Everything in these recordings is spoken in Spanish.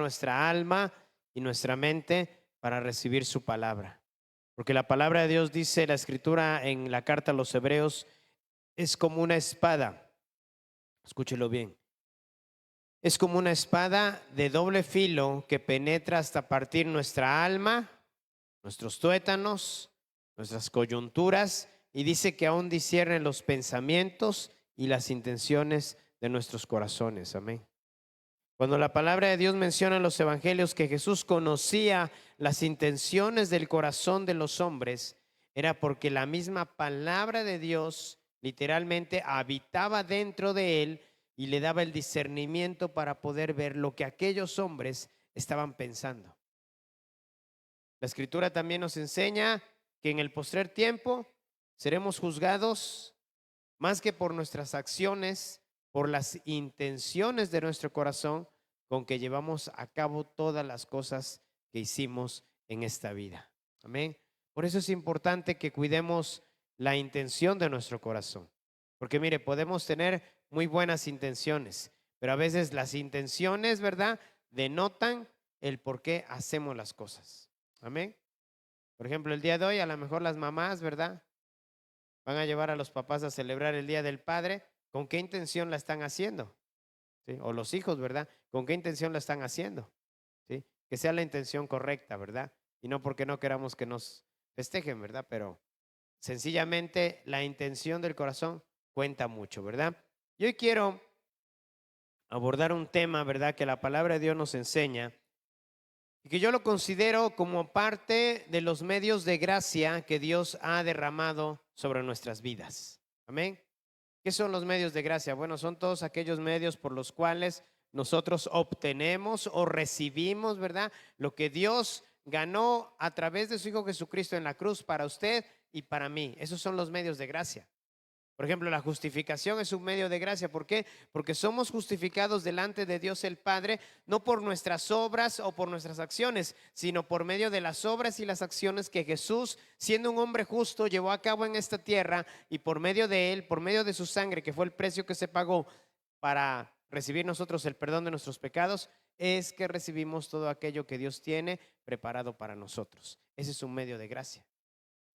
nuestra alma y nuestra mente para recibir su palabra. Porque la palabra de Dios dice, la escritura en la carta a los Hebreos, es como una espada. Escúchelo bien. Es como una espada de doble filo que penetra hasta partir nuestra alma, nuestros tuétanos, nuestras coyunturas, y dice que aún discierne los pensamientos y las intenciones de nuestros corazones. Amén. Cuando la palabra de Dios menciona en los evangelios que Jesús conocía las intenciones del corazón de los hombres, era porque la misma palabra de Dios literalmente habitaba dentro de él y le daba el discernimiento para poder ver lo que aquellos hombres estaban pensando. La escritura también nos enseña que en el postrer tiempo seremos juzgados más que por nuestras acciones, por las intenciones de nuestro corazón con que llevamos a cabo todas las cosas que hicimos en esta vida. Amén. Por eso es importante que cuidemos la intención de nuestro corazón. Porque mire, podemos tener muy buenas intenciones, pero a veces las intenciones, ¿verdad?, denotan el por qué hacemos las cosas. Amén. Por ejemplo, el día de hoy a lo mejor las mamás, ¿verdad?, van a llevar a los papás a celebrar el Día del Padre. ¿Con qué intención la están haciendo? ¿Sí? O los hijos, ¿verdad? ¿Con qué intención la están haciendo? ¿Sí? Que sea la intención correcta, ¿verdad? Y no porque no queramos que nos festejen, ¿verdad? Pero sencillamente la intención del corazón cuenta mucho, ¿verdad? Y hoy quiero abordar un tema, ¿verdad?, que la palabra de Dios nos enseña y que yo lo considero como parte de los medios de gracia que Dios ha derramado sobre nuestras vidas. Amén. ¿Qué son los medios de gracia? Bueno, son todos aquellos medios por los cuales nosotros obtenemos o recibimos, ¿verdad?, lo que Dios ganó a través de su Hijo Jesucristo en la cruz para usted y para mí. Esos son los medios de gracia. Por ejemplo, la justificación es un medio de gracia. ¿Por qué? Porque somos justificados delante de Dios el Padre, no por nuestras obras o por nuestras acciones, sino por medio de las obras y las acciones que Jesús, siendo un hombre justo, llevó a cabo en esta tierra, y por medio de él, por medio de su sangre, que fue el precio que se pagó para recibir nosotros el perdón de nuestros pecados, es que recibimos todo aquello que Dios tiene preparado para nosotros. Ese es un medio de gracia.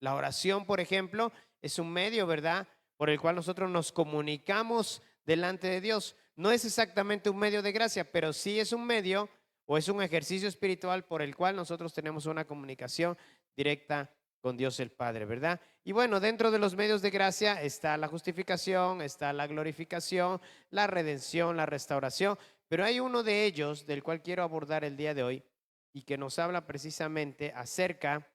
La oración, por ejemplo, es un medio, ¿verdad?, por el cual nosotros nos comunicamos delante de Dios. No es exactamente un medio de gracia, pero sí es un medio o es un ejercicio espiritual por el cual nosotros tenemos una comunicación directa con Dios el Padre, ¿verdad? Y bueno, dentro de los medios de gracia está la justificación, está la glorificación, la redención, la restauración, pero hay uno de ellos del cual quiero abordar el día de hoy y que nos habla precisamente acerca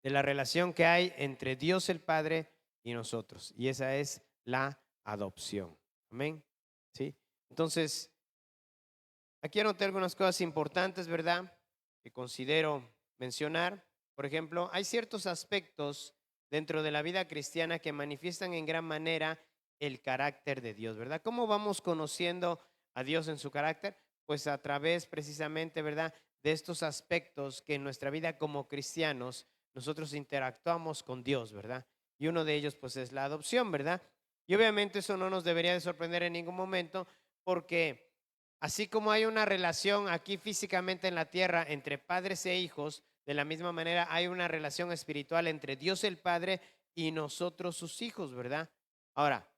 de la relación que hay entre Dios el Padre y nosotros. Y esa es la adopción. Amén. ¿Sí? Entonces, aquí anoté algunas cosas importantes, ¿verdad?, que considero mencionar. Por ejemplo, hay ciertos aspectos dentro de la vida cristiana que manifiestan en gran manera el carácter de Dios, ¿verdad? ¿Cómo vamos conociendo a Dios en su carácter? Pues a través precisamente, ¿verdad?, de estos aspectos que en nuestra vida como cristianos nosotros interactuamos con Dios, ¿verdad? Y uno de ellos pues es la adopción, ¿verdad? Y obviamente eso no nos debería de sorprender en ningún momento, porque así como hay una relación aquí físicamente en la tierra entre padres e hijos, de la misma manera hay una relación espiritual entre Dios el Padre y nosotros sus hijos, ¿verdad? Ahora,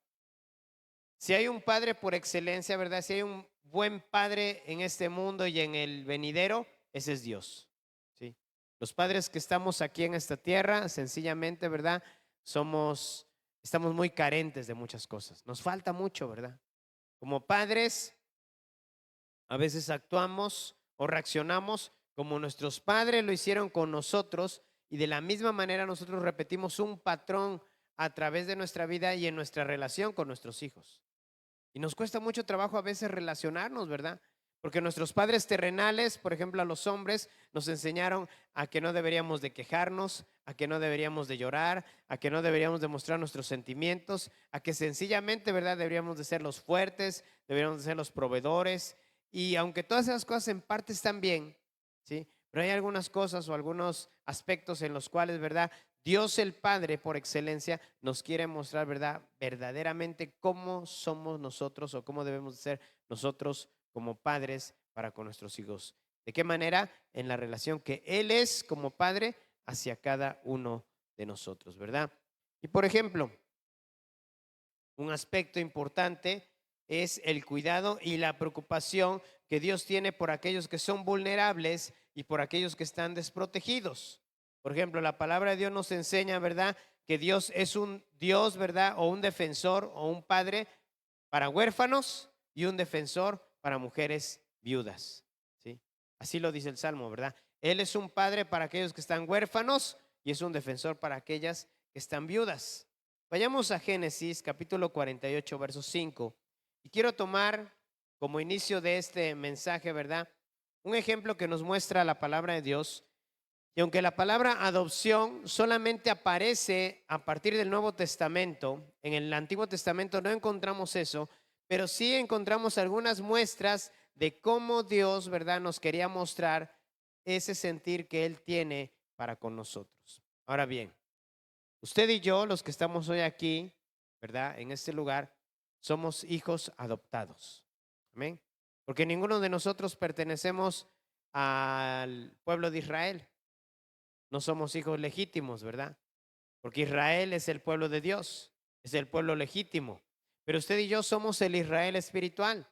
si hay un padre por excelencia, ¿verdad? Si hay un buen padre en este mundo y en el venidero, ese es Dios, ¿sí? Los padres que estamos aquí en esta tierra, sencillamente, ¿verdad?, estamos muy carentes de muchas cosas. Nos falta mucho, ¿verdad? Como padres, a veces actuamos o reaccionamos como nuestros padres lo hicieron con nosotros, y de la misma manera nosotros repetimos un patrón a través de nuestra vida y en nuestra relación con nuestros hijos. Y nos cuesta mucho trabajo a veces relacionarnos, ¿verdad? Porque nuestros padres terrenales, por ejemplo, a los hombres, nos enseñaron a que no deberíamos de quejarnos, a que no deberíamos de llorar, a que no deberíamos de mostrar nuestros sentimientos, a que sencillamente, ¿verdad?, deberíamos de ser los fuertes, deberíamos de ser los proveedores. Y aunque todas esas cosas en parte están bien, ¿sí?, pero hay algunas cosas o algunos aspectos en los cuales, ¿verdad?, Dios el Padre por excelencia nos quiere mostrar, ¿verdad?, verdaderamente cómo somos nosotros o cómo debemos de ser nosotros como padres para con nuestros hijos. ¿De qué manera? En la relación que Él es como Padre hacia cada uno de nosotros, ¿verdad? Y por ejemplo, un aspecto importante es el cuidado y la preocupación que Dios tiene por aquellos que son vulnerables y por aquellos que están desprotegidos. Por ejemplo, la palabra de Dios nos enseña, ¿verdad?, que Dios es un Dios, ¿verdad?, o un defensor o un padre para huérfanos y un defensor para mujeres viudas, ¿sí? Así lo dice el Salmo, ¿verdad? Él es un padre para aquellos que están huérfanos y es un defensor para aquellas que están viudas. Vayamos a Génesis capítulo 48, verso 5. Y quiero tomar como inicio de este mensaje, ¿verdad?, un ejemplo que nos muestra la palabra de Dios. Y aunque la palabra adopción solamente aparece a partir del Nuevo Testamento, en el Antiguo Testamento no encontramos eso, pero sí encontramos algunas muestras de cómo Dios, ¿verdad?, nos quería mostrar ese sentir que Él tiene para con nosotros. Ahora bien, usted y yo, los que estamos hoy aquí, ¿verdad?, en este lugar, somos hijos adoptados. Amén. Porque ninguno de nosotros pertenecemos al pueblo de Israel. No somos hijos legítimos, ¿verdad? Porque Israel es el pueblo de Dios, es el pueblo legítimo. Pero usted y yo somos el Israel espiritual.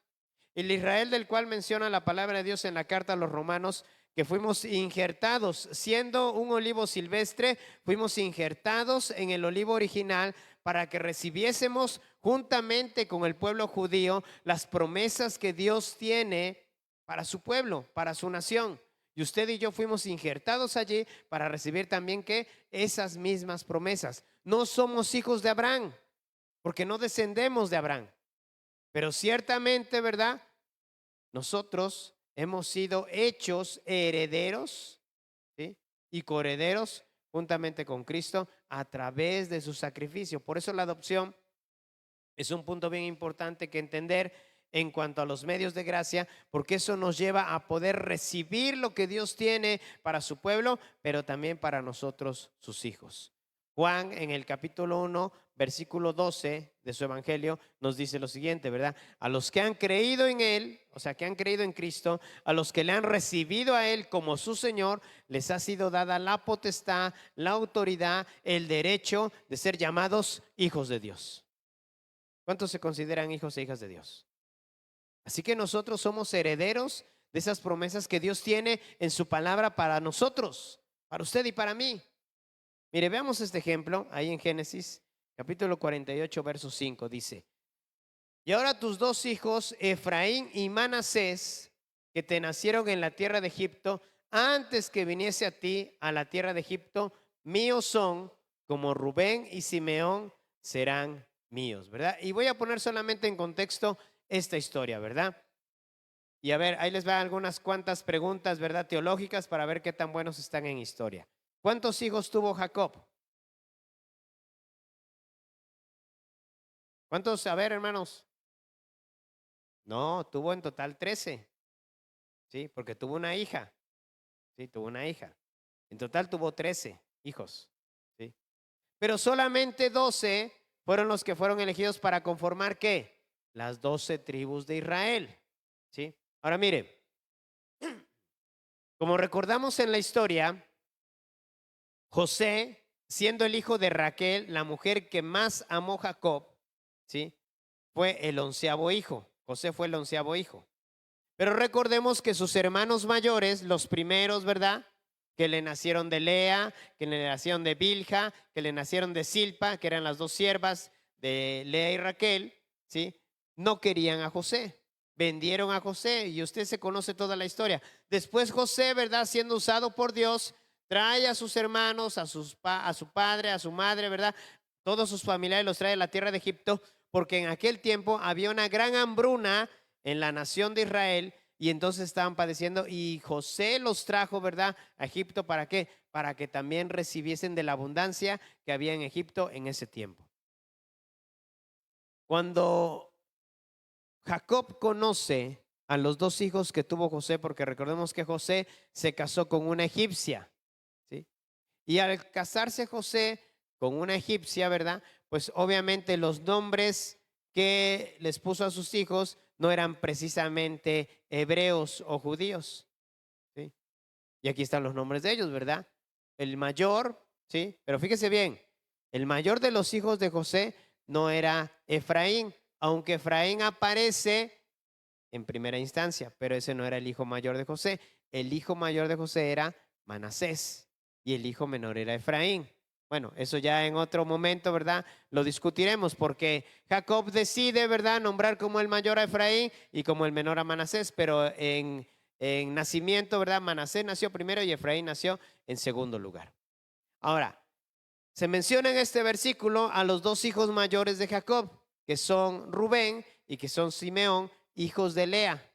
El Israel del cual menciona la palabra de Dios en la carta a los romanos, que fuimos injertados, siendo un olivo silvestre, fuimos injertados en el olivo original para que recibiésemos juntamente con el pueblo judío las promesas que Dios tiene para su pueblo, para su nación. Y usted y yo fuimos injertados allí para recibir también que esas mismas promesas. No somos hijos de Abraham, porque no descendemos de Abraham. Pero ciertamente, ¿verdad?, nosotros hemos sido hechos herederos, ¿sí?, y coherederos juntamente con Cristo a través de su sacrificio. Por eso la adopción es un punto bien importante que entender en cuanto a los medios de gracia, porque eso nos lleva a poder recibir lo que Dios tiene para su pueblo, pero también para nosotros, sus hijos. Juan, en el capítulo 1, versículo 12 de su evangelio, nos dice lo siguiente, ¿verdad? A los que han creído en Él, o sea, que han creído en Cristo, a los que le han recibido a Él como su Señor, les ha sido dada la potestad, la autoridad, el derecho de ser llamados hijos de Dios. ¿Cuántos se consideran hijos e hijas de Dios? Así que nosotros somos herederos de esas promesas que Dios tiene en su palabra para nosotros, para usted y para mí. Mire, veamos este ejemplo ahí en Génesis, capítulo 48, verso 5, dice: y ahora tus dos hijos, Efraín y Manasés, que te nacieron en la tierra de Egipto, antes que viniese a ti a la tierra de Egipto, míos son, como Rubén y Simeón serán míos, ¿verdad? Y voy a poner solamente en contexto esta historia, ¿verdad? Y a ver, ahí les va algunas cuantas preguntas, ¿verdad?, teológicas para ver qué tan buenos están en historia. ¿Cuántos hijos tuvo Jacob? ¿Cuántos? A ver, hermanos. No, tuvo en total 13, ¿sí? Porque tuvo una hija, ¿sí? Tuvo una hija. En total tuvo 13 hijos, ¿sí? Pero solamente 12 fueron los que fueron elegidos para conformar, ¿qué? Las 12 tribus de Israel, ¿sí? Ahora mire, como recordamos en la historia, José, siendo el hijo de Raquel, la mujer que más amó Jacob, ¿sí?, fue el 11º hijo. José fue el 11º hijo. Pero recordemos que sus hermanos mayores, los primeros, ¿verdad?, que le nacieron de Lea, que le nacieron de Bilha, que le nacieron de Silpa, que eran las dos siervas de Lea y Raquel, ¿sí?, no querían a José. Vendieron a José y usted se conoce toda la historia. Después José, ¿verdad?, siendo usado por Dios, trae a sus hermanos, a su padre, a su madre, ¿verdad?, todos sus familiares los trae a la tierra de Egipto, porque en aquel tiempo había una gran hambruna en la nación de Israel y entonces estaban padeciendo y José los trajo, ¿verdad?, a Egipto. ¿Para qué? Para que también recibiesen de la abundancia que había en Egipto en ese tiempo. Cuando Jacob conoce a los dos hijos que tuvo José, porque recordemos que José se casó con una egipcia, ¿sí? Y al casarse José con una egipcia, ¿verdad?, pues obviamente los nombres que les puso a sus hijos no eran precisamente hebreos o judíos, ¿sí? Y aquí están los nombres de ellos, ¿verdad? El mayor, ¿sí? Pero fíjese bien, el mayor de los hijos de José no era Efraín, aunque Efraín aparece en primera instancia, pero ese no era el hijo mayor de José. El hijo mayor de José era Manasés y el hijo menor era Efraín. Bueno, eso ya en otro momento, ¿verdad? Lo discutiremos porque Jacob decide, ¿verdad?, nombrar como el mayor a Efraín y como el menor a Manasés, pero en nacimiento, ¿verdad? Manasés nació primero y Efraín nació en segundo lugar. Ahora, se menciona en este versículo a los dos hijos mayores de Jacob, que son Rubén y que son Simeón, hijos de Lea,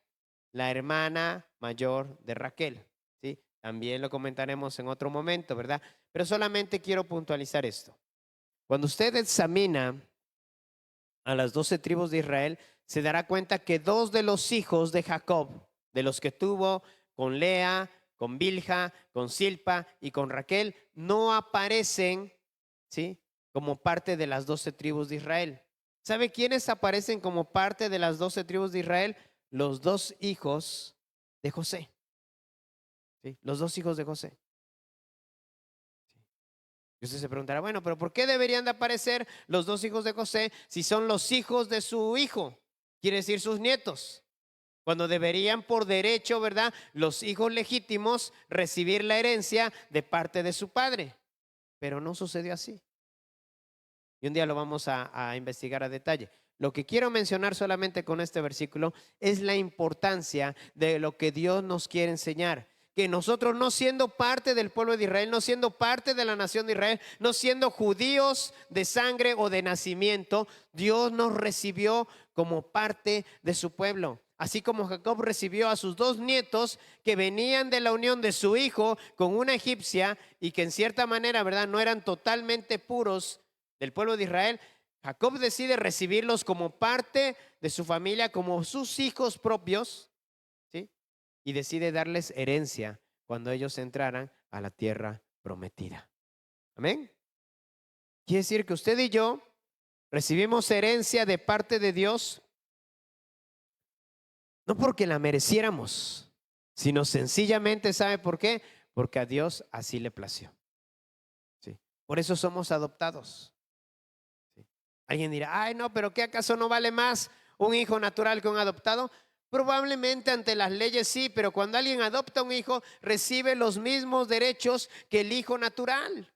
la hermana mayor de Raquel, ¿sí? También lo comentaremos en otro momento, ¿verdad? Pero solamente quiero puntualizar esto. Cuando usted examina a las 12 tribus de Israel, se dará cuenta que dos de los hijos de Jacob, de los que tuvo con Lea, con Bilha, con Silpa y con Raquel, no aparecen, ¿sí?, como parte de las 12 tribus de Israel. ¿Sabe quiénes aparecen como parte de las 12 tribus de Israel? Los dos hijos de José, ¿sí? Los dos hijos de José. Y usted se preguntará, bueno, pero ¿por qué deberían de aparecer los dos hijos de José si son los hijos de su hijo? Quiere decir sus nietos. Cuando deberían por derecho, ¿verdad?, los hijos legítimos recibir la herencia de parte de su padre. Pero no sucedió así. Y un día lo vamos a investigar a detalle. Lo que quiero mencionar solamente con este versículo es la importancia de lo que Dios nos quiere enseñar. Que nosotros, no siendo parte del pueblo de Israel, no siendo parte de la nación de Israel, no siendo judíos de sangre o de nacimiento, Dios nos recibió como parte de su pueblo. Así como Jacob recibió a sus dos nietos que venían de la unión de su hijo con una egipcia y que en cierta manera, ¿verdad?, no eran totalmente puros del pueblo de Israel. Jacob decide recibirlos como parte de su familia, como sus hijos propios, ¿sí? Y decide darles herencia cuando ellos entraran a la tierra prometida. Amén. Quiere decir que usted y yo recibimos herencia de parte de Dios, no porque la mereciéramos, sino sencillamente, ¿sabe por qué? Porque a Dios así le plació. ¿Sí? Por eso somos adoptados. Alguien dirá, ay, no, pero ¿qué acaso no vale más un hijo natural que un adoptado? Probablemente ante las leyes sí, pero cuando alguien adopta un hijo, recibe los mismos derechos que el hijo natural,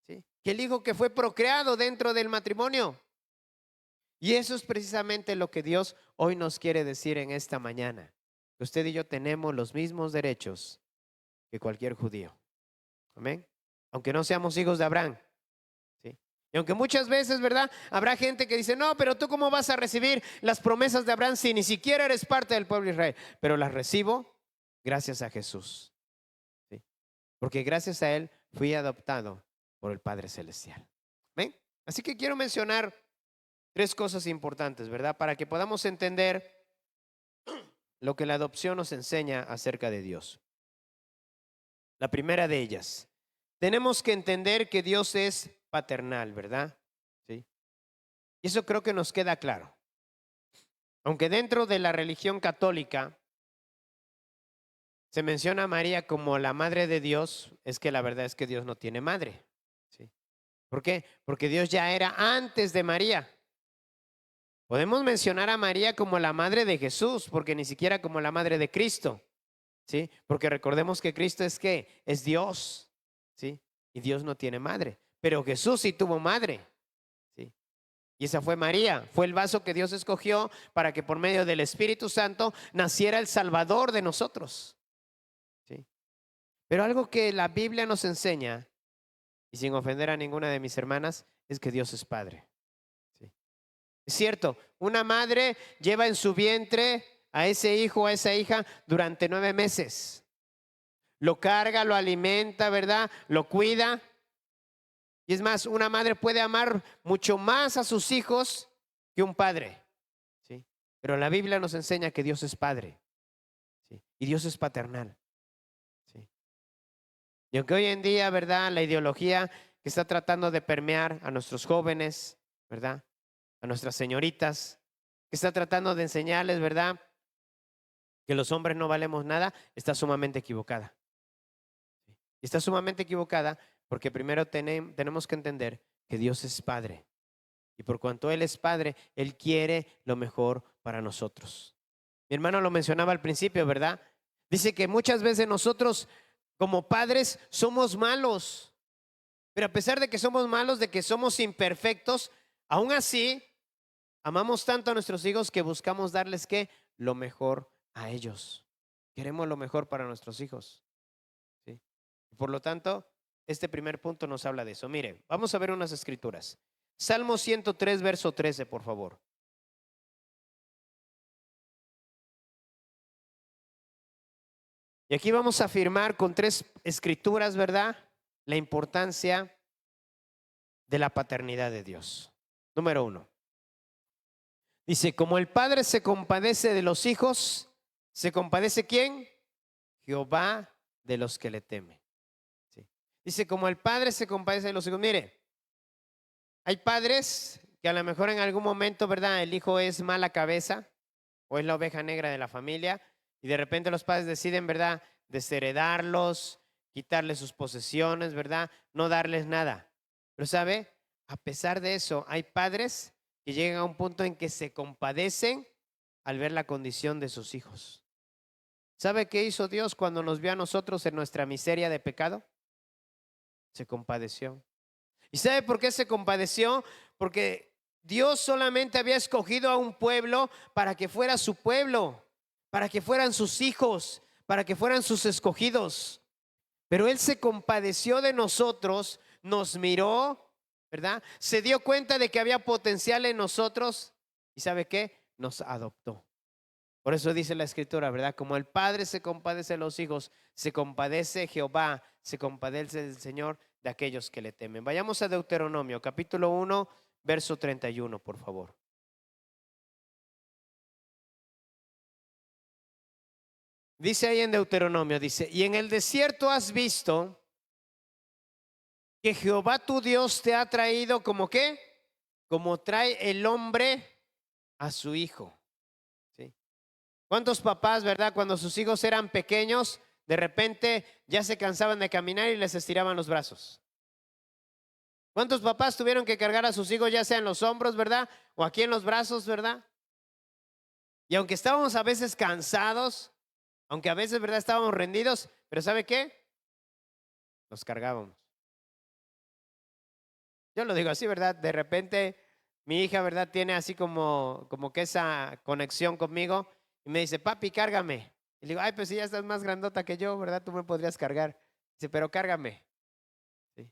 ¿sí?, que el hijo que fue procreado dentro del matrimonio. Y eso es precisamente lo que Dios hoy nos quiere decir en esta mañana. Que usted y yo tenemos los mismos derechos que cualquier judío. Amén. Aunque no seamos hijos de Abraham. ¿Sí? Y aunque muchas veces, ¿verdad?, habrá gente que dice, no, pero tú cómo vas a recibir las promesas de Abraham si ni siquiera eres parte del pueblo de Israel. Pero las recibo gracias a Jesús. ¿Sí? Porque gracias a Él fui adoptado por el Padre Celestial. ¿Ven? Así que quiero mencionar tres cosas importantes, ¿verdad? Para que podamos entender lo que la adopción nos enseña acerca de Dios. La primera de ellas, tenemos que entender que Dios es paternal, ¿verdad? ¿Sí? Y eso creo que nos queda claro. Aunque dentro de la religión católica se menciona a María como la madre de Dios, es que la verdad es que Dios no tiene madre. ¿Sí? ¿Por qué? Porque Dios ya era antes de María. Podemos mencionar a María como la madre de Jesús, porque ni siquiera como la madre de Cristo. ¿Sí? Porque recordemos que Cristo es ¿qué? Es Dios. ¿Sí? Y Dios no tiene madre. Pero Jesús sí tuvo madre. ¿Sí? Y esa fue María, fue el vaso que Dios escogió para que por medio del Espíritu Santo naciera el Salvador de nosotros. ¿Sí? Pero algo que la Biblia nos enseña, y sin ofender a ninguna de mis hermanas, es que Dios es Padre. ¿Sí? Es cierto, una madre lleva en su vientre a ese hijo o a esa hija durante 9 meses. Lo carga, lo alimenta, ¿verdad? Lo cuida. Y es más, una madre puede amar mucho más a sus hijos que un padre. ¿Sí? Pero la Biblia nos enseña que Dios es Padre. ¿Sí? Y Dios es paternal. ¿Sí? Y aunque hoy en día, ¿verdad?, la ideología que está tratando de permear a nuestros jóvenes, ¿verdad?, a nuestras señoritas, que está tratando de enseñarles, ¿verdad?, que los hombres no valemos nada, está sumamente equivocada. Y está sumamente equivocada porque primero tenemos que entender que Dios es Padre. Y por cuanto Él es Padre, Él quiere lo mejor para nosotros. Mi hermano lo mencionaba al principio, ¿verdad? Dice que muchas veces nosotros como padres somos malos, pero a pesar de que somos malos, de que somos imperfectos, aún así amamos tanto a nuestros hijos que buscamos darles ¿qué? Lo mejor a ellos. Queremos lo mejor para nuestros hijos, ¿sí? Por lo tanto, este primer punto nos habla de eso. Mire, vamos a ver unas escrituras. Salmo 103, verso 13, por favor. Y aquí vamos a afirmar con tres escrituras, ¿verdad?, la importancia de la paternidad de Dios. Número uno, dice, como el Padre se compadece de los hijos, ¿se compadece quién? Jehová de los que le temen. ¿Sí? Dice, como el Padre se compadece de los hijos. Mire, hay padres que a lo mejor en algún momento, ¿verdad?, el hijo es mala cabeza o es la oveja negra de la familia y de repente los padres deciden, ¿verdad?, desheredarlos, quitarles sus posesiones, ¿verdad?, no darles nada. Pero ¿sabe? A pesar de eso, hay padres que llegan a un punto en que se compadecen al ver la condición de sus hijos. ¿Sabe qué hizo Dios cuando nos vio a nosotros en nuestra miseria de pecado? Se compadeció. ¿Y sabe por qué se compadeció? Porque Dios solamente había escogido a un pueblo para que fuera su pueblo, para que fueran sus hijos, para que fueran sus escogidos. Pero Él se compadeció de nosotros, nos miró, ¿verdad? Se dio cuenta de que había potencial en nosotros y ¿sabe qué? Nos adoptó. Por eso dice la escritura, ¿verdad? Como el Padre se compadece de los hijos, se compadece Jehová, se compadece el Señor de aquellos que le temen. Vayamos a Deuteronomio, capítulo 1, verso 31, por favor. Dice ahí en Deuteronomio, dice, y en el desierto has visto que Jehová tu Dios te ha traído como qué, como trae el hombre a su hijo. ¿Sí? ¿Cuántos papás, verdad, cuando sus hijos eran pequeños, de repente ya se cansaban de caminar y les estiraban los brazos? ¿Cuántos papás tuvieron que cargar a sus hijos ya sea en los hombros, verdad, o aquí en los brazos, verdad? Y aunque estábamos a veces cansados, aunque a veces, verdad, estábamos rendidos, pero ¿sabe qué? Los cargábamos. Yo lo digo así, ¿verdad? De repente mi hija, ¿verdad?, tiene así como que esa conexión conmigo y me dice, papi, cárgame. Y le digo, ay, pues si ya estás más grandota que yo, ¿verdad? Tú me podrías cargar. Dice, pero cárgame. Sí.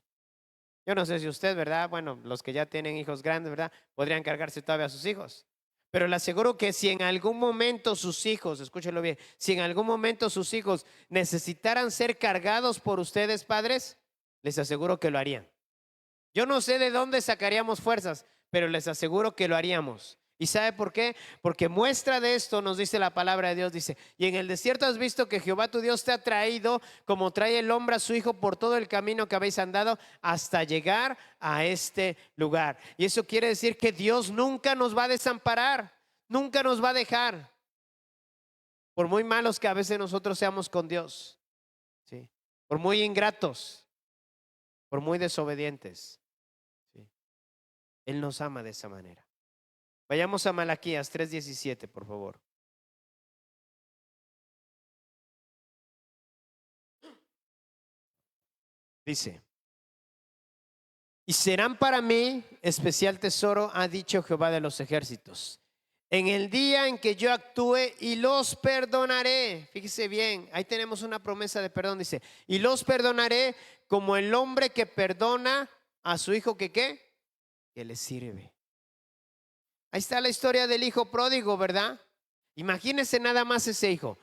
Yo no sé si usted, ¿verdad? Bueno, los que ya tienen hijos grandes, ¿verdad?, podrían cargarse todavía a sus hijos. Pero le aseguro que si en algún momento sus hijos, escúchelo bien, si en algún momento sus hijos necesitaran ser cargados por ustedes, padres, les aseguro que lo harían. Yo no sé de dónde sacaríamos fuerzas, pero les aseguro que lo haríamos. ¿Y sabe por qué? Porque muestra de esto nos dice la palabra de Dios, dice, y en el desierto has visto que Jehová tu Dios te ha traído como trae el hombre a su hijo por todo el camino que habéis andado hasta llegar a este lugar. Y eso quiere decir que Dios nunca nos va a desamparar, nunca nos va a dejar, por muy malos que a veces nosotros seamos con Dios, ¿sí?, por muy ingratos, por muy desobedientes. ¿Sí? Él nos ama de esa manera. Vayamos a Malaquías 3:17, por favor. Dice, y serán para mí especial tesoro, ha dicho Jehová de los ejércitos, en el día en que yo actúe y los perdonaré. Fíjese bien, ahí tenemos una promesa de perdón, dice, y los perdonaré como el hombre que perdona a su hijo que ¿qué? Que le sirve. Ahí está la historia del hijo pródigo, ¿verdad? Imagínense nada más ese hijo.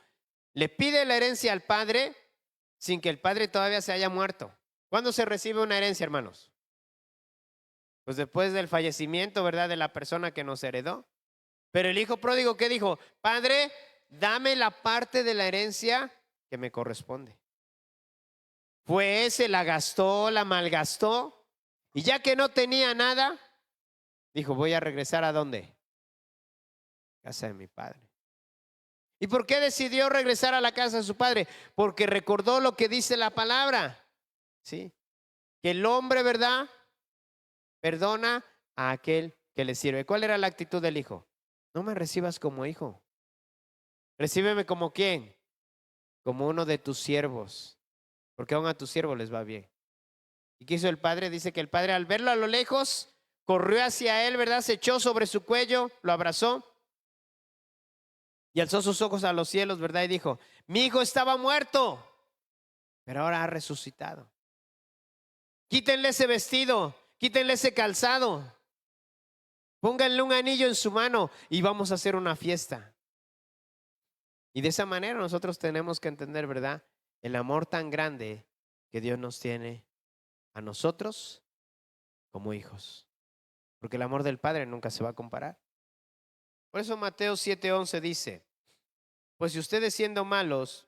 Le pide la herencia al padre sin que el padre todavía se haya muerto. ¿Cuándo se recibe una herencia, hermanos? Pues después del fallecimiento, ¿verdad?, de la persona que nos heredó. Pero el hijo pródigo, ¿qué dijo? Padre, dame la parte de la herencia que me corresponde. Fue, se la gastó, la malgastó. Y ya que no tenía nada, Dijo, voy a regresar ¿a dónde? Casa de mi padre. ¿Y por qué decidió regresar a la casa de su padre? Porque recordó lo que dice la palabra, ¿sí? Que el hombre, ¿verdad? Perdona a aquel que le sirve. ¿Cuál era la actitud del hijo? No me recibas como hijo. Recíbeme como quién, como uno de tus siervos, porque aún a tus siervos les va bien. ¿Y qué hizo el padre? Dice que el padre al verlo a lo lejos, corrió hacia él, ¿verdad? Se echó sobre su cuello, lo abrazó y alzó sus ojos a los cielos, ¿verdad? Y dijo, mi hijo estaba muerto, pero ahora ha resucitado. Quítenle ese vestido, quítenle ese calzado, pónganle un anillo en su mano y vamos a hacer una fiesta. Y de esa manera nosotros tenemos que entender, ¿verdad? El amor tan grande que Dios nos tiene a nosotros como hijos. Porque el amor del Padre nunca se va a comparar. Por eso Mateo 7:11 dice, pues si ustedes siendo malos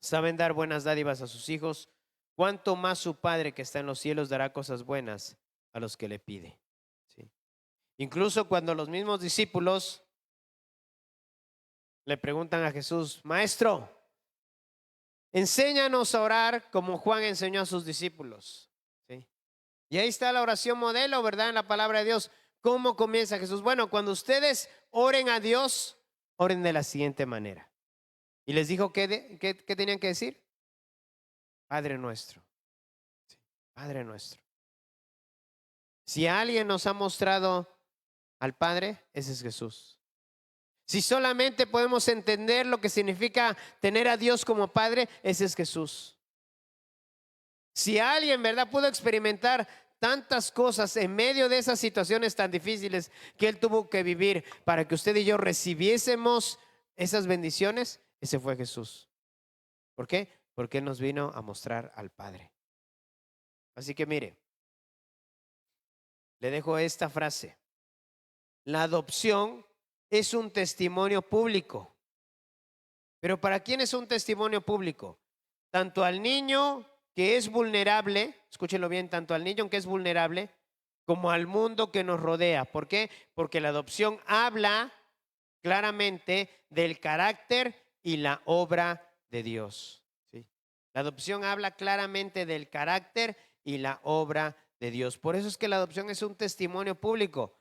saben dar buenas dádivas a sus hijos, cuánto más su Padre que está en los cielos dará cosas buenas a los que le pide. ¿Sí? Incluso cuando los mismos discípulos le preguntan a Jesús, Maestro, enséñanos a orar como Juan enseñó a sus discípulos. ¿Sí? Y ahí está la oración modelo, ¿verdad? En la palabra de Dios. ¿Cómo comienza Jesús? Bueno, cuando ustedes oren a Dios, oren de la siguiente manera. Y les dijo qué tenían que decir. Padre nuestro. Sí, Padre nuestro. Si alguien nos ha mostrado al Padre, ese es Jesús. Si solamente podemos entender lo que significa tener a Dios como Padre, ese es Jesús. Si alguien, ¿verdad?, pudo experimentar tantas cosas en medio de esas situaciones tan difíciles que Él tuvo que vivir para que usted y yo recibiésemos esas bendiciones, ese fue Jesús. ¿Por qué? Porque Él nos vino a mostrar al Padre. Así que mire, le dejo esta frase. La adopción es un testimonio público. Pero ¿para quién es un testimonio público? Tanto al niño que es vulnerable, escúchenlo bien, tanto al niño que es vulnerable, como al mundo que nos rodea. ¿Por qué? Porque la adopción habla claramente del carácter y la obra de Dios. ¿Sí? La adopción habla claramente del carácter y la obra de Dios. Por eso es que la adopción es un testimonio público.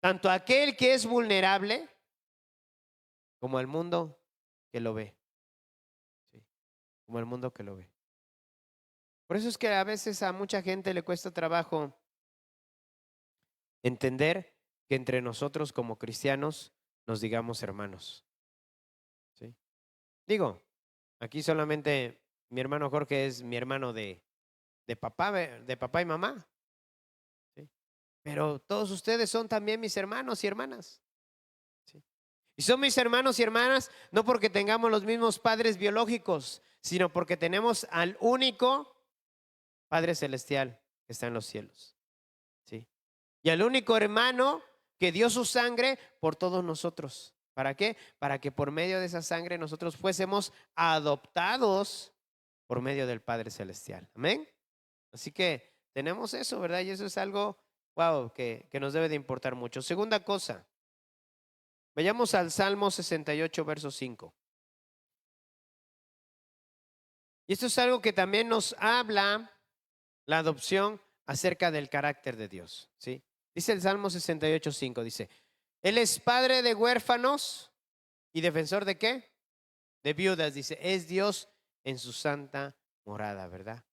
Tanto a aquel que es vulnerable como al mundo que lo ve. ¿Sí? Como el mundo que lo ve. Por eso es que a veces a mucha gente le cuesta trabajo entender que entre nosotros como cristianos nos digamos hermanos. ¿Sí? Digo, aquí solamente mi hermano Jorge es mi hermano de papá y mamá. ¿Sí? Pero todos ustedes son también mis hermanos y hermanas. ¿Sí? Y son mis hermanos y hermanas no porque tengamos los mismos padres biológicos, sino porque tenemos al único Padre Celestial que está en los cielos. ¿Sí? Y al único hermano que dio su sangre por todos nosotros. ¿Para qué? Para que por medio de esa sangre nosotros fuésemos adoptados por medio del Padre Celestial. Amén. Así que tenemos eso, ¿verdad? Y eso es algo, wow, que nos debe de importar mucho. Segunda cosa, vayamos al Salmo 68, verso 5. Y esto es algo que también nos habla la adopción acerca del carácter de Dios, ¿sí? Dice el Salmo 68, 5, dice, Él es padre de huérfanos y defensor de ¿qué? De viudas, dice, es Dios en su santa morada, ¿verdad?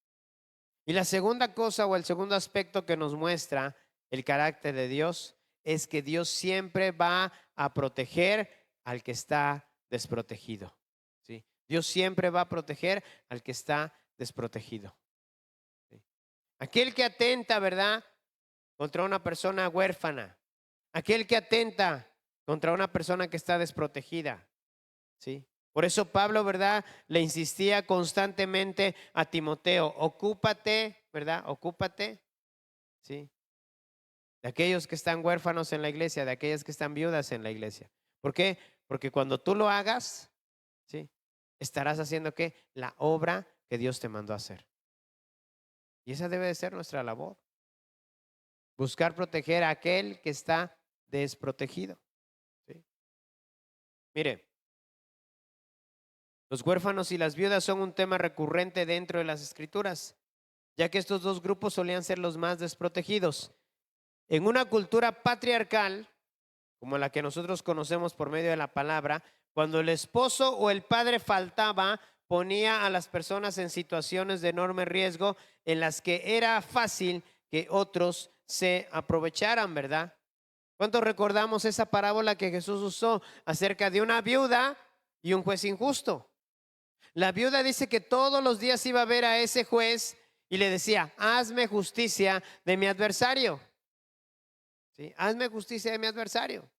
Y la segunda cosa o el segundo aspecto que nos muestra el carácter de Dios es que Dios siempre va a proteger al que está desprotegido, ¿sí? Dios siempre va a proteger al que está desprotegido. ¿Sí? Aquel que atenta, ¿verdad?, contra una persona huérfana, aquel que atenta contra una persona que está desprotegida, ¿sí? Por eso Pablo, ¿verdad?, le insistía constantemente a Timoteo, ocúpate, ¿verdad? Ocúpate, ¿sí? De aquellos que están huérfanos en la iglesia, de aquellas que están viudas en la iglesia. ¿Por qué? Porque cuando tú lo hagas, ¿sí?, estarás haciendo ¿qué? La obra que Dios te mandó a hacer. Y esa debe de ser nuestra labor. Buscar proteger a aquel que está desprotegido. ¿Sí? Mire, los huérfanos y las viudas son un tema recurrente dentro de las Escrituras, ya que estos dos grupos solían ser los más desprotegidos. En una cultura patriarcal, como la que nosotros conocemos por medio de la palabra, cuando el esposo o el padre faltaba, ponía a las personas en situaciones de enorme riesgo en las que era fácil que otros se aprovecharan, ¿verdad? ¿Cuántos recordamos esa parábola que Jesús usó acerca de una viuda y un juez injusto? La viuda dice que todos los días iba a ver a ese juez y le decía, hazme justicia de mi adversario. ¿Sí? Hazme justicia de mi adversario.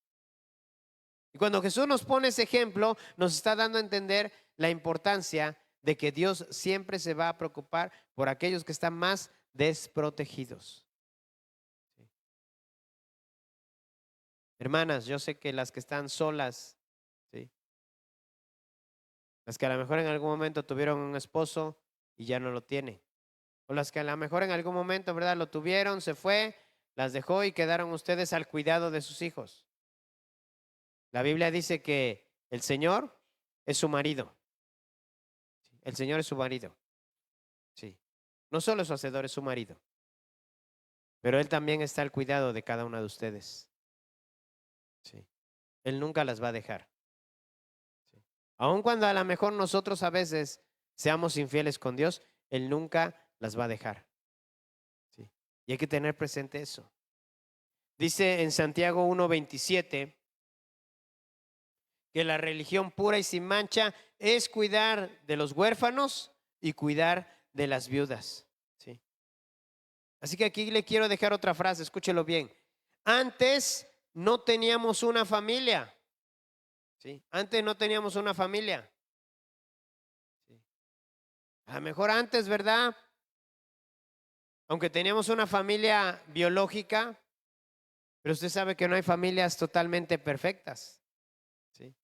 Y cuando Jesús nos pone ese ejemplo, nos está dando a entender la importancia de que Dios siempre se va a preocupar por aquellos que están más desprotegidos. ¿Sí? Hermanas, yo sé que las que están solas, ¿sí? Las que a lo mejor en algún momento tuvieron un esposo y ya no lo tienen. O las que a lo mejor en algún momento, ¿verdad? Lo tuvieron, se fue, las dejó y quedaron ustedes al cuidado de sus hijos. La Biblia dice que el Señor es su marido. El Señor es su marido. Sí. No solo es su hacedor, es su marido. Pero Él también está al cuidado de cada una de ustedes. Sí. Él nunca las va a dejar. Sí. Aun cuando a lo mejor nosotros a veces seamos infieles con Dios, Él nunca las va a dejar. Sí. Y hay que tener presente eso. Dice en Santiago 1:27 que la religión pura y sin mancha es cuidar de los huérfanos y cuidar de las viudas. ¿Sí? Así que aquí le quiero dejar otra frase, escúchelo bien. Antes no teníamos una familia. ¿Sí? Antes no teníamos una familia. ¿Sí? A lo mejor antes, ¿verdad? Aunque teníamos una familia biológica, pero usted sabe que no hay familias totalmente perfectas. ¿Sí?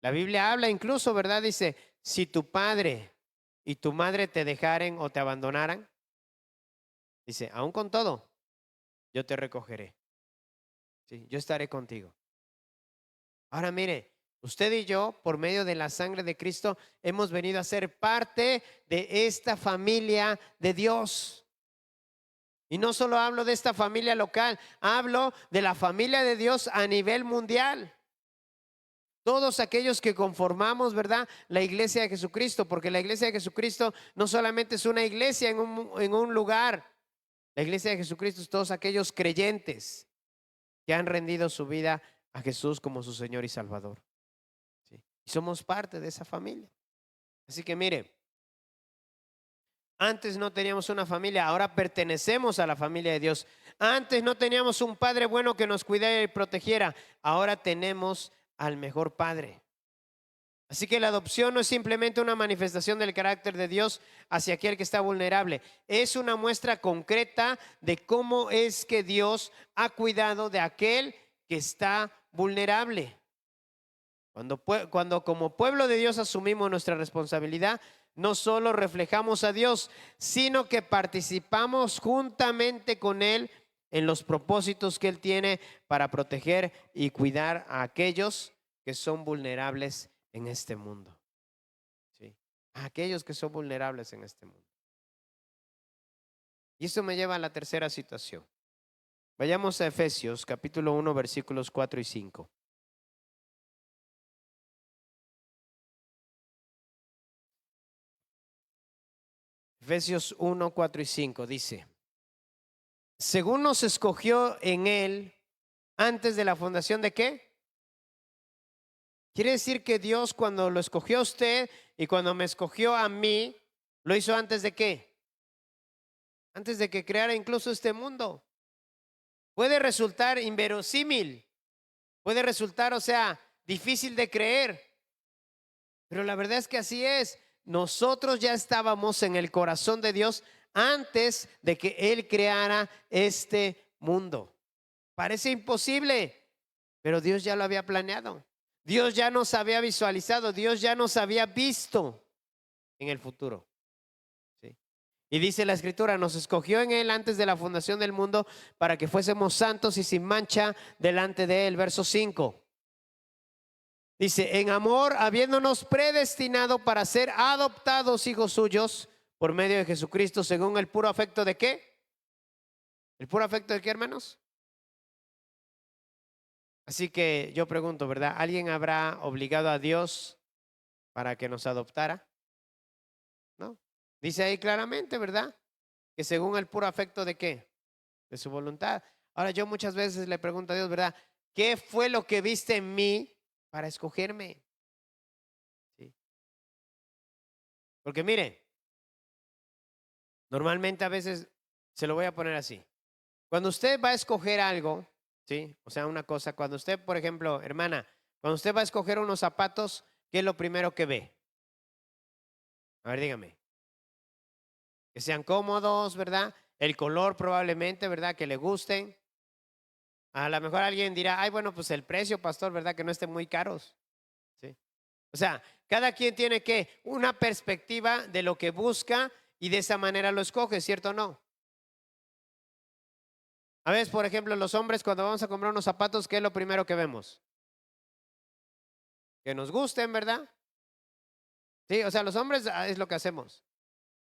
La Biblia habla incluso, ¿verdad? Dice, si tu padre y tu madre te dejaren o te abandonaran, dice, aún con todo, yo te recogeré. ¿Sí? Yo estaré contigo. Ahora mire, usted y yo, por medio de la sangre de Cristo, hemos venido a ser parte de esta familia de Dios. Y no solo hablo de esta familia local, hablo de la familia de Dios a nivel mundial. Todos aquellos que conformamos, ¿verdad? La iglesia de Jesucristo, porque la iglesia de Jesucristo no solamente es una iglesia en un lugar. La iglesia de Jesucristo es todos aquellos creyentes que han rendido su vida a Jesús como su Señor y Salvador. ¿Sí? Y somos parte de esa familia. Así que mire, antes no teníamos una familia, ahora pertenecemos a la familia de Dios. Antes no teníamos un padre bueno que nos cuidara y protegiera, ahora tenemos al mejor padre. Así que la adopción no es simplemente una manifestación del carácter de Dios hacia aquel que está vulnerable. Es una muestra concreta de cómo es que Dios ha cuidado de aquel que está vulnerable. Cuando como pueblo de Dios asumimos nuestra responsabilidad, no solo reflejamos a Dios, sino que participamos juntamente con Él en los propósitos que Él tiene para proteger y cuidar a aquellos que son vulnerables en este mundo. ¿Sí? A aquellos que son vulnerables en este mundo. Y eso me lleva a la tercera situación. Vayamos a Efesios capítulo 1 versículos 4 y 5. Efesios 1, 4 y 5 dice, según nos escogió en Él antes de la fundación de ¿qué? Quiere decir que Dios cuando lo escogió a usted y cuando me escogió a mí, ¿lo hizo antes de qué? Antes de que creara incluso este mundo. Puede resultar inverosímil, puede resultar, o sea, difícil de creer, pero la verdad es que así es. Nosotros ya estábamos en el corazón de Dios antes de que Él creara este mundo. Parece imposible, pero Dios ya lo había planeado. Dios ya nos había visualizado, Dios ya nos había visto en el futuro. ¿Sí? Y dice la escritura, nos escogió en él antes de la fundación del mundo para que fuésemos santos y sin mancha delante de él. Verso 5. Dice, en amor, habiéndonos predestinado para ser adoptados hijos suyos por medio de Jesucristo, según el puro afecto de ¿qué? ¿El puro afecto de qué, hermanos? Así que yo pregunto, ¿verdad? ¿Alguien habrá obligado a Dios para que nos adoptara? ¿No? Dice ahí claramente, ¿verdad? Que según el puro afecto de ¿qué? De su voluntad. Ahora yo muchas veces le pregunto a Dios, ¿verdad? ¿Qué fue lo que viste en mí para escogerme? ¿Sí? Porque mire, normalmente a veces se lo voy a poner así. Cuando usted va a escoger algo, ¿sí? O sea, una cosa, cuando usted, por ejemplo, hermana, cuando usted va a escoger unos zapatos, ¿qué es lo primero que ve? A ver, dígame. Que sean cómodos, ¿verdad? El color probablemente, ¿verdad? Que le gusten. A lo mejor alguien dirá, ay, bueno, pues el precio, pastor, ¿verdad? Que no estén muy caros. ¿Sí? O sea, cada quien tiene que una perspectiva de lo que busca y de esa manera lo escoge, ¿cierto o no? A veces, por ejemplo, los hombres cuando vamos a comprar unos zapatos, ¿qué es lo primero que vemos? Que nos gusten, ¿verdad? Sí, o sea, los hombres es lo que hacemos.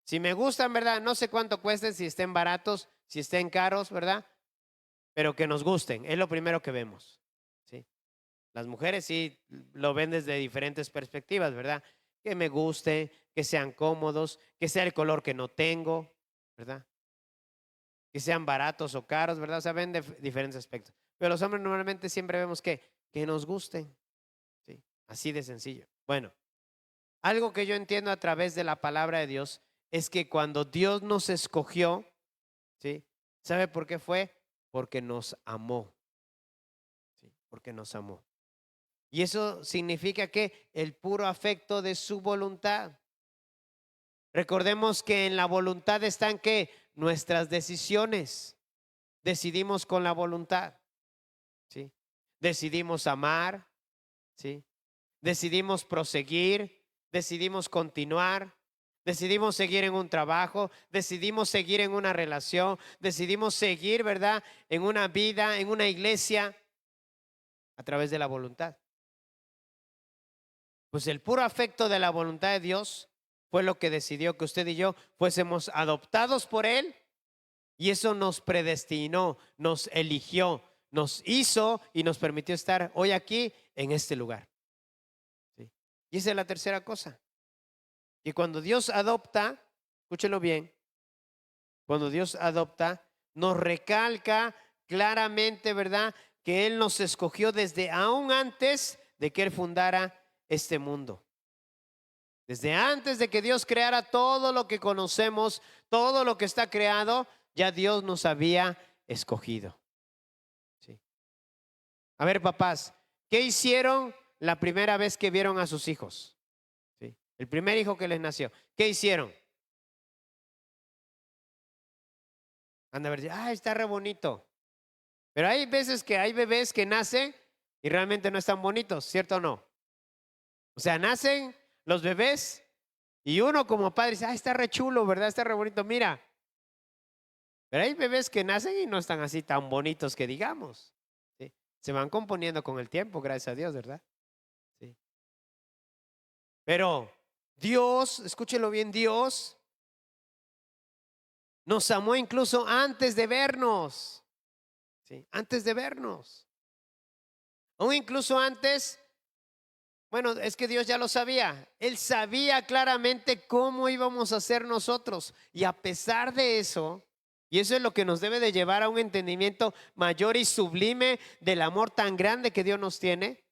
Si me gustan, ¿verdad? No sé cuánto cuesten, si estén baratos, si estén caros, ¿verdad? Pero que nos gusten, es lo primero que vemos. ¿Sí? Las mujeres sí lo ven desde diferentes perspectivas, ¿verdad? Que me guste, que sean cómodos, que sea el color que no tengo, ¿verdad? Que sean baratos o caros, ¿verdad? O sea, ven de diferentes aspectos. Pero los hombres normalmente siempre vemos que nos gusten, ¿sí? Así de sencillo. Bueno, algo que yo entiendo a través de la palabra de Dios es que cuando Dios nos escogió, ¿sí? ¿Sabe por qué fue? Porque nos amó, ¿sí? Porque nos amó. Y eso significa que el puro afecto de su voluntad. Recordemos que en la voluntad están que nuestras decisiones. Decidimos con la voluntad, ¿sí? Decidimos amar, ¿sí? Decidimos proseguir, decidimos continuar, decidimos seguir en un trabajo, decidimos seguir en una relación, decidimos seguir, ¿verdad? En una vida, en una iglesia, a través de la voluntad. Pues el puro afecto de la voluntad de Dios fue lo que decidió que usted y yo fuésemos adoptados por Él y eso nos predestinó, nos eligió, nos hizo y nos permitió estar hoy aquí en este lugar. ¿Sí? Y esa es la tercera cosa. Y cuando Dios adopta, escúchelo bien, cuando Dios adopta, nos recalca claramente, ¿verdad? Que Él nos escogió desde aún antes de que Él fundara este mundo. Desde antes de que Dios creara todo lo que conocemos, todo lo que está creado, ya Dios nos había escogido. ¿Sí? A ver, papás, ¿qué hicieron la primera vez que vieron a sus hijos? ¿Sí? El primer hijo que les nació. ¿Qué hicieron? Anda a ver, está re bonito. Pero hay veces que hay bebés que nacen y realmente no están bonitos, ¿cierto o no? O sea, nacen los bebés y uno como padre dice, está re chulo, ¿verdad? Está re bonito, mira. Pero hay bebés que nacen y no están así tan bonitos que digamos. ¿Sí? Se van componiendo con el tiempo, gracias a Dios, ¿verdad? Sí. Pero Dios, escúchelo bien, Dios nos amó incluso antes de vernos. ¿Sí? Antes de vernos. O incluso antes, bueno, es que Dios ya lo sabía. Él sabía claramente cómo íbamos a ser nosotros. Y a pesar de eso, y eso es lo que nos debe de llevar a un entendimiento mayor y sublime del amor tan grande que Dios nos tiene,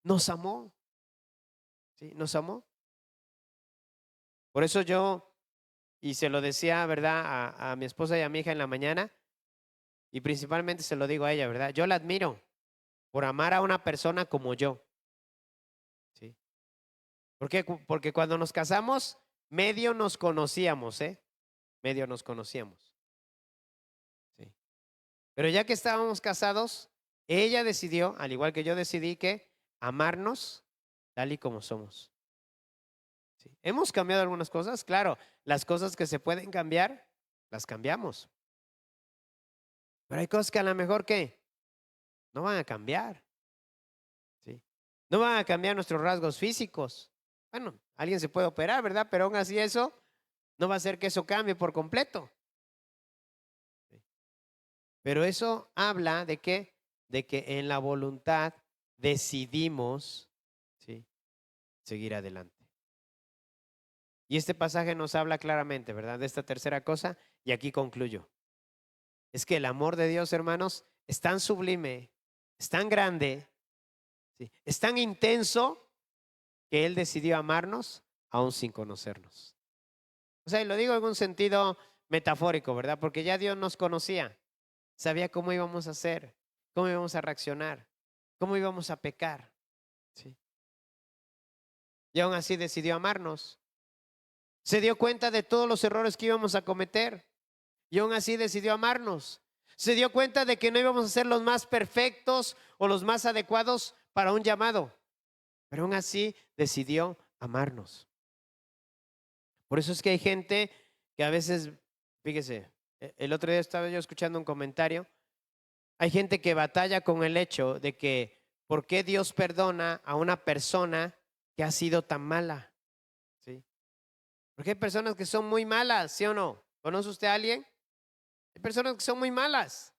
nos amó. ¿Sí? Nos amó. Por eso yo, y se lo decía, ¿verdad? A mi esposa y a mi hija en la mañana, y principalmente se lo digo a ella, ¿verdad? Yo la admiro por amar a una persona como yo. ¿Sí? ¿Por qué? Porque cuando nos casamos, medio nos conocíamos, ¿eh? Medio nos conocíamos. ¿Sí? Pero ya que estábamos casados, ella decidió, al igual que yo decidí, que amarnos tal y como somos. ¿Sí? ¿Hemos cambiado algunas cosas? Claro, las cosas que se pueden cambiar, las cambiamos. Pero hay cosas que a lo mejor que no van a cambiar. ¿Sí? No van a cambiar nuestros rasgos físicos. Bueno, alguien se puede operar, ¿verdad? Pero aún así eso no va a hacer que eso cambie por completo. ¿Sí? Pero eso habla de qué? De que en la voluntad decidimos, ¿sí?, seguir adelante. Y este pasaje nos habla claramente, ¿verdad? De esta tercera cosa, y aquí concluyo. Es que el amor de Dios, hermanos, es tan sublime, es tan grande, ¿sí?, es tan intenso que Él decidió amarnos aún sin conocernos. O sea, y lo digo en un sentido metafórico, ¿verdad? Porque ya Dios nos conocía, sabía cómo íbamos a hacer, cómo íbamos a reaccionar, cómo íbamos a pecar, ¿sí? Y aún así decidió amarnos. Se dio cuenta de todos los errores que íbamos a cometer y aún así decidió amarnos. Se dio cuenta de que no íbamos a ser los más perfectos o los más adecuados para un llamado, pero aún así decidió amarnos. Por eso es que hay gente que a veces, fíjese, el otro día estaba yo escuchando un comentario, hay gente que batalla con el hecho de que ¿por qué Dios perdona a una persona que ha sido tan mala? ¿Sí? Porque hay personas que son muy malas, ¿sí o no? ¿Conoce usted a alguien? Hay personas que son muy malas.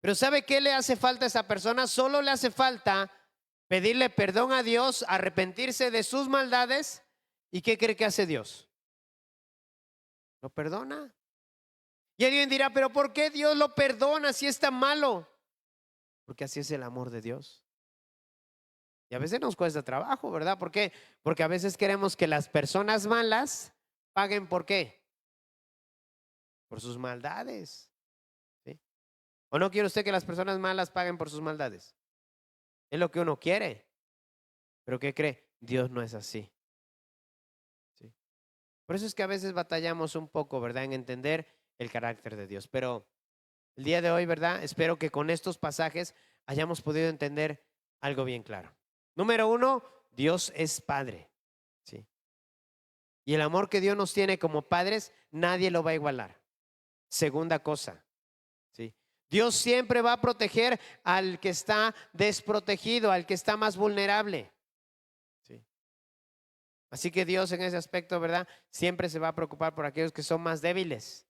Pero ¿sabe qué le hace falta a esa persona? Solo le hace falta pedirle perdón a Dios, arrepentirse de sus maldades. ¿Y qué cree que hace Dios? Lo perdona. Y alguien dirá, pero ¿por qué Dios lo perdona si es tan malo? Porque así es el amor de Dios. Y a veces nos cuesta trabajo, ¿verdad? ¿Por qué? Porque a veces queremos que las personas malas paguen ¿por qué? Por sus maldades. ¿Sí? ¿O no quiere usted que las personas malas paguen por sus maldades? Es lo que uno quiere. Pero ¿qué cree? Dios no es así. ¿Sí? Por eso es que a veces batallamos un poco, ¿verdad? En entender el carácter de Dios. Pero el día de hoy, ¿verdad? Espero que con estos pasajes hayamos podido entender algo bien claro. Número uno, Dios es Padre. ¿Sí? Y el amor que Dios nos tiene como padres, nadie lo va a igualar. Segunda cosa, ¿sí? Dios siempre va a proteger al que está desprotegido, al que está más vulnerable. ¿Sí? Así que Dios en ese aspecto, ¿verdad? Siempre se va a preocupar por aquellos que son más débiles.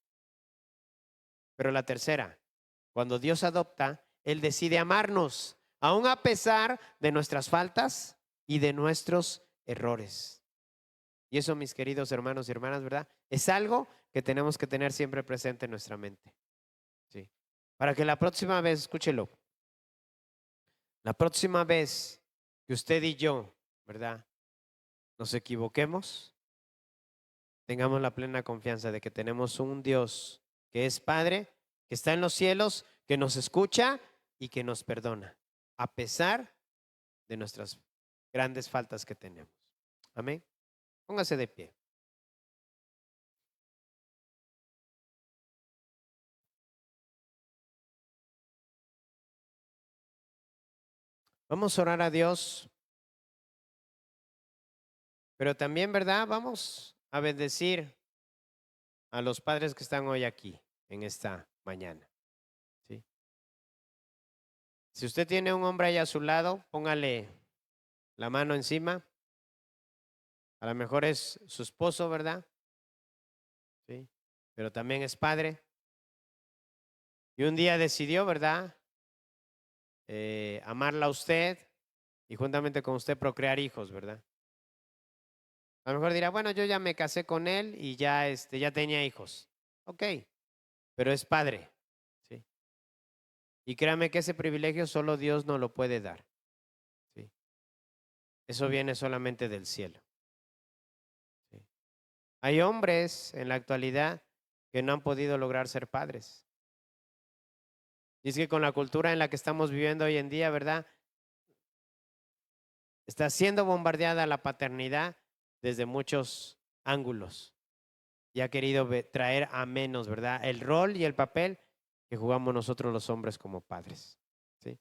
Pero la tercera, cuando Dios adopta, Él decide amarnos, aun a pesar de nuestras faltas y de nuestros errores. Y eso, mis queridos hermanos y hermanas, ¿verdad? Es algo que tenemos que tener siempre presente en nuestra mente. ¿Sí? Para que la próxima vez, escúchelo, la próxima vez que usted y yo, ¿verdad?, nos equivoquemos, tengamos la plena confianza de que tenemos un Dios que es Padre, que está en los cielos, que nos escucha y que nos perdona, a pesar de nuestras grandes faltas que tenemos. Amén. Póngase de pie. Vamos a orar a Dios, pero también, ¿verdad? Vamos a bendecir a los padres que están hoy aquí, en esta mañana. ¿Sí? Si usted tiene un hombre ahí a su lado, póngale la mano encima. A lo mejor es su esposo, ¿verdad? Sí. Pero también es padre. Y un día decidió, ¿verdad? Amarla a usted y juntamente con usted procrear hijos, ¿verdad? A lo mejor dirá, bueno, yo ya me casé con él y ya, ya tenía hijos. Ok, pero es padre. ¿Sí? Y créame que ese privilegio solo Dios no lo puede dar. ¿Sí? Eso viene solamente del cielo. ¿Sí? Hay hombres en la actualidad que no han podido lograr ser padres. Y es que con la cultura en la que estamos viviendo hoy en día, ¿verdad? Está siendo bombardeada la paternidad desde muchos ángulos y ha querido traer a menos, ¿verdad? El rol y el papel que jugamos nosotros los hombres como padres. ¿Sí?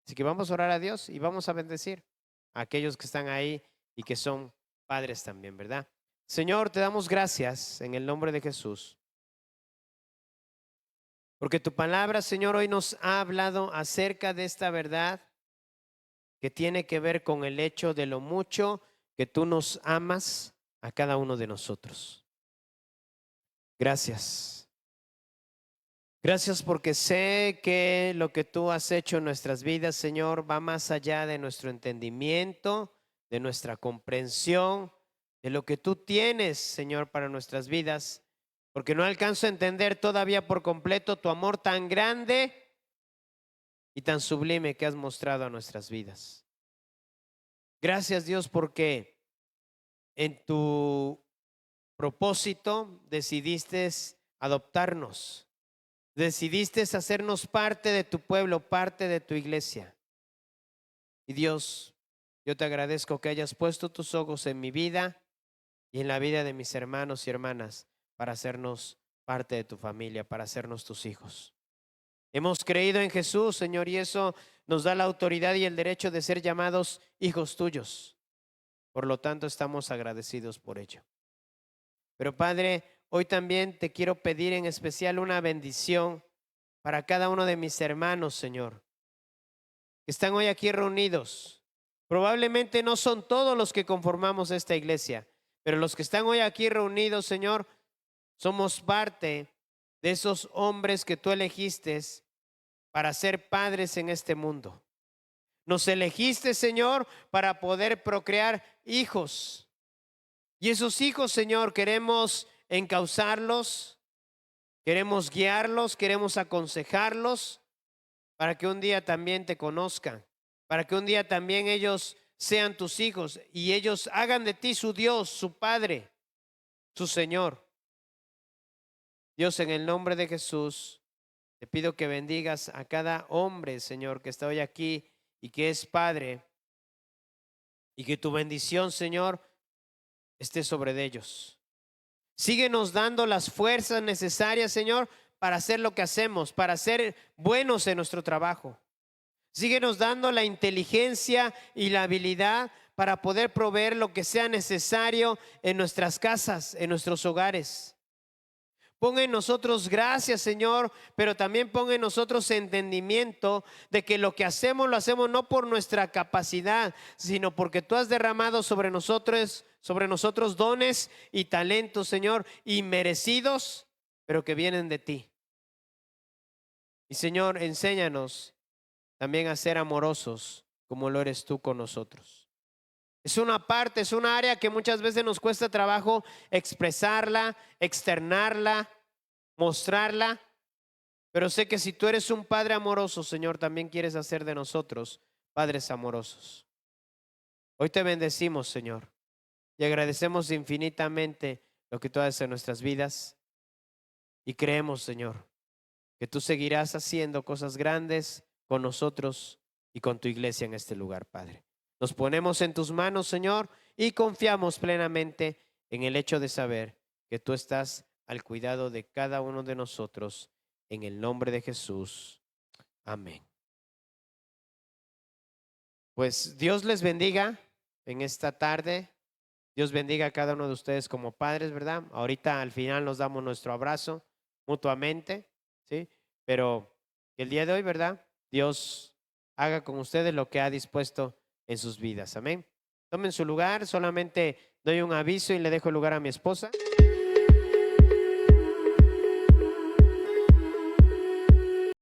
Así que vamos a orar a Dios y vamos a bendecir a aquellos que están ahí y que son padres también, ¿verdad? Señor, te damos gracias en el nombre de Jesús, porque tu palabra, Señor, hoy nos ha hablado acerca de esta verdad que tiene que ver con el hecho de lo mucho que tú nos amas a cada uno de nosotros. Gracias. Gracias porque sé que lo que tú has hecho en nuestras vidas, Señor, va más allá de nuestro entendimiento, de nuestra comprensión, de lo que tú tienes, Señor, para nuestras vidas, porque no alcanzo a entender todavía por completo tu amor tan grande y tan sublime que has mostrado a nuestras vidas. Gracias, Dios, porque en tu propósito decidiste adoptarnos. Decidiste hacernos parte de tu pueblo, parte de tu iglesia. Y Dios, yo te agradezco que hayas puesto tus ojos en mi vida y en la vida de mis hermanos y hermanas para hacernos parte de tu familia, para hacernos tus hijos. Hemos creído en Jesús, Señor, y eso nos da la autoridad y el derecho de ser llamados hijos tuyos. Por lo tanto, estamos agradecidos por ello. Pero Padre, hoy también te quiero pedir en especial una bendición para cada uno de mis hermanos, Señor, que están hoy aquí reunidos. Probablemente no son todos los que conformamos esta iglesia, pero los que están hoy aquí reunidos, Señor, somos parte de esos hombres que tú elegiste para ser padres en este mundo. Nos elegiste, Señor, para poder procrear hijos. Y esos hijos, Señor, queremos encauzarlos, queremos guiarlos, queremos aconsejarlos para que un día también te conozcan, para que un día también ellos sean tus hijos y ellos hagan de ti su Dios, su Padre, su Señor. Dios, en el nombre de Jesús, te pido que bendigas a cada hombre, Señor, que está hoy aquí y que es Padre, y que tu bendición, Señor, esté sobre ellos. Síguenos dando las fuerzas necesarias, Señor, para hacer lo que hacemos, para ser buenos en nuestro trabajo. Síguenos dando la inteligencia y la habilidad para poder proveer lo que sea necesario en nuestras casas, en nuestros hogares. Pon en nosotros gracias, Señor, pero también pon en nosotros entendimiento de que lo que hacemos lo hacemos no por nuestra capacidad, sino porque tú has derramado sobre nosotros dones y talentos, Señor, inmerecidos, pero que vienen de ti. Y Señor, enséñanos también a ser amorosos como lo eres tú con nosotros. Es una parte, es una área que muchas veces nos cuesta trabajo expresarla, externarla, mostrarla, pero sé que si tú eres un Padre amoroso, Señor, también quieres hacer de nosotros padres amorosos. Hoy te bendecimos, Señor, y agradecemos infinitamente lo que tú haces en nuestras vidas y creemos, Señor, que tú seguirás haciendo cosas grandes con nosotros y con tu iglesia en este lugar, Padre. Nos ponemos en tus manos, Señor, y confiamos plenamente en el hecho de saber que tú estás al cuidado de cada uno de nosotros. En el nombre de Jesús. Amén. Pues Dios les bendiga en esta tarde. Dios bendiga a cada uno de ustedes como padres, ¿verdad? Ahorita al final nos damos nuestro abrazo mutuamente, ¿sí? Pero el día de hoy, ¿verdad? Dios haga con ustedes lo que ha dispuesto en sus vidas. Amén. Tomen su lugar, solamente doy un aviso y le dejo el lugar a mi esposa.